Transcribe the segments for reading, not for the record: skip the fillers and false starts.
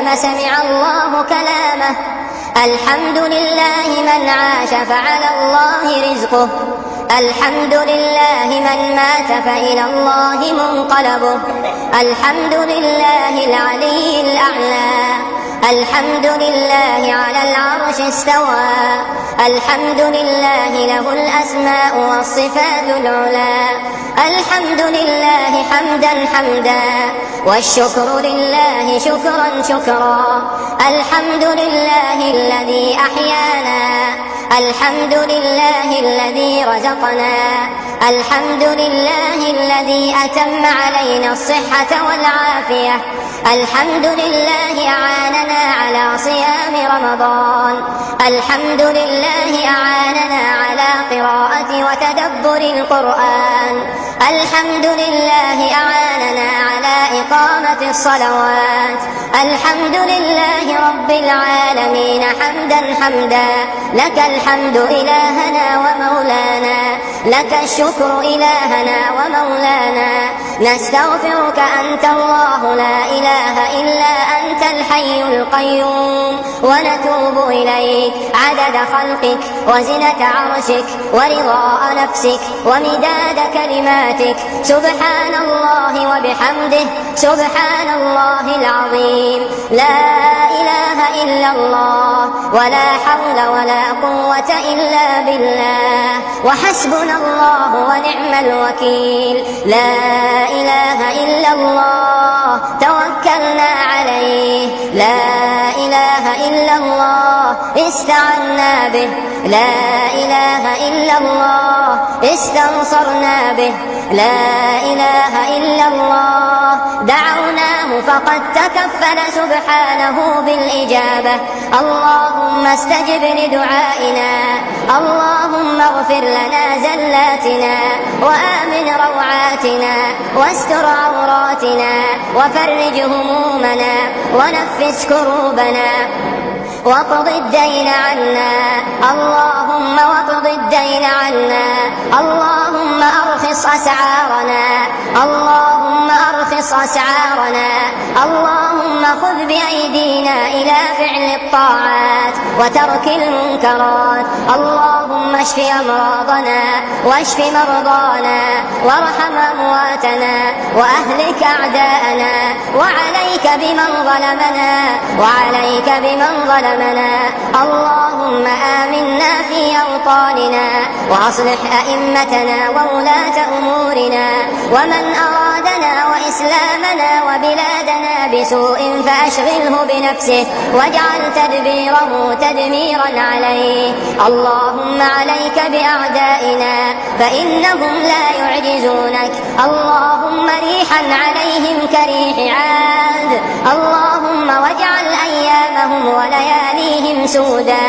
سلم سمع الله كلامه. الحمد لله من عاش فعلى الله رزقه. الحمد لله من مات فإلى الله منقلبه. الحمد لله العلي الأعلى. الحمد لله على العرش استوى. الحمد لله له الأسماء والصفات العلى. الحمد لله حمدا حمدا والشكر لله شكرا شكرا. الحمد لله الذي أحيانا. الحمد لله الذي رزقنا. الحمد لله الذي أتم علينا الصحة والعافية. الحمد لله أعاننا على صيام رمضان. الحمد لله أعاننا على قراءة وتدبر القرآن. الحمد لله أعاننا على إقامة الصلوات. الحمد لله رب العالمين حمدا حمدا. لك الحمد إلهنا ومولانا. لك الشكر إلهنا ومولانا. نستغفرك أنت الله لا إله إلا أنت الحي القيوم. ونتوب إليك عدد خلقك وزنة عرشك ورضاء نفسك ومداد كلماتك. سبحان الله وبحمده سبحان الله العظيم. لا إله إلا الله ولا حول ولا قوة إلا بالله. وحسبنا الله ونعم الوكيل. لا إله إلا الله توكلنا عليه. لا إله إلا الله استعنا به. لا إله إلا الله استنصرنا به. لا إله إلا الله دعوناه فقد تكفل سبحانه بالإجابة. اللهم استجب لدعائنا. اللهم اغفر لنا زلاتنا وآمن روعاتنا واستر عوراتنا وفرج همومنا ونفس كروبنا واقض الدين عنا. اللهم واقض الدين عنا. اللهم أرخص أسعارنا. اللهم أرخص أسعارنا. اللهم خذ بأيدينا إلى فعل الطاعات وترك المنكرات. اللهم اشف أمراضنا واشف مرضانا وارحم أمواتنا وأهلك أعداءنا. وعليك بمن ظلمنا. وعليك بمن ظلمنا. اللهم آمنا في أوطاننا وأصلح أئمتنا وولاة أمورنا. ومن أرادنا وإسلامنا وبلادنا بسوء فأشغله بنفسه واجعل تدبيره تدميرا عليه. اللهم عليك بأعدائنا فإنهم لا يعجزونك. اللهم ريحا عليهم كريح عاد. اللهم واجعل أيامهم ولياليهم سودا.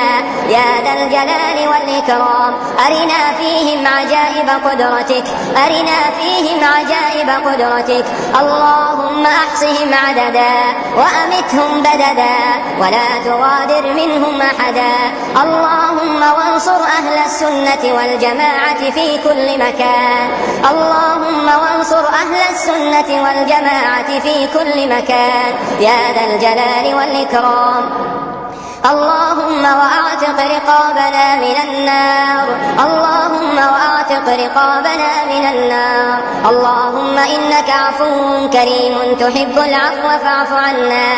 يا ذا الجلال والإكرام أرنا فيهم عجائب قدرتك. أرنا فيهم عجائب قدرتك. اللهم أحصهم عددا وأمتهم بددا ولا تغادر منهم أحدا. اللهم وانصر أهل السنة والجماعة في كل مكان. اللهم وانصر أهل السنة والجماعة في كل مكان يا ذا الجلال والإكرام. اللهم وأعتق رقابنا من النار. اللهم وأعتق رقابنا من النار. اللهم إنك عفو كريم تحب العفو فاعف عنا.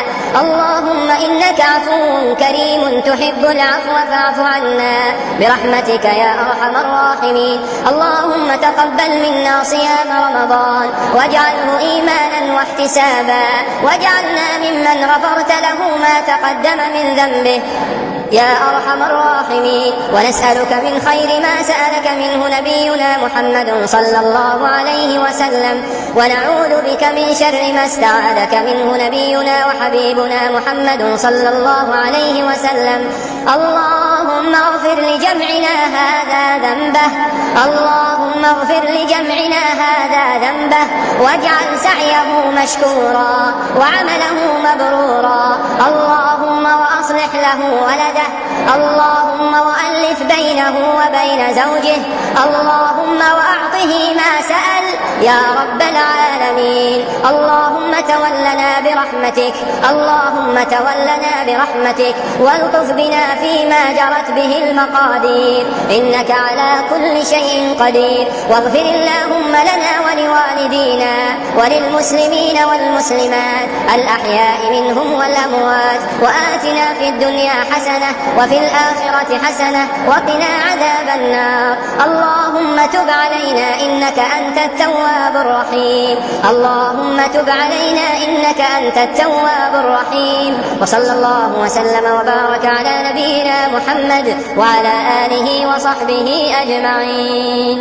اللهم إنك عفو كريم تحب العفو فاعف عنا برحمتك يا أرحم الراحمين. اللهم تقبل منا صيام رمضان واجعله إيمانا واحتسابا. واجعلنا ممن غفرت له ما تقدم من ذنبه يا أرحم الراحمين. ونسألك من خير ما سألك منه نبينا محمد صلى الله عليه وسلم. ونعوذ بك من شر ما استعاذك منه نبينا وحبيبنا محمد صلى الله عليه وسلم. اللهم اغفر لجمعنا هذا ذنبه. اللهم اغفر لجمعنا هذا ذنبه واجعل سعيه مشكورا وعمله مبرورا. اللهم وأصلح له ولده. اللهم وألف وألف بينه وبين زوجه، اللهم وأعطه ما سأل يا رب العالمين. اللهم تولنا برحمتك، اللهم تولنا برحمتك، والطف بنا فيما جرت به المقادير، إنك على كل شيء قدير. واغفر اللهم لنا ولوالدينا وللمسلمين والمسلمات الأحياء منهم والأموات، وآتنا في الدنيا حسنة وفي الآخرة حسنة وقنا عذاب النار. اللهم تب علينا إنك أنت التواب الرحيم، اللهم تب علينا إنك أنت التواب الرحيم. وصلى الله وسلم وبارك على نبينا محمد وعلى آله وصحبه أجمعين.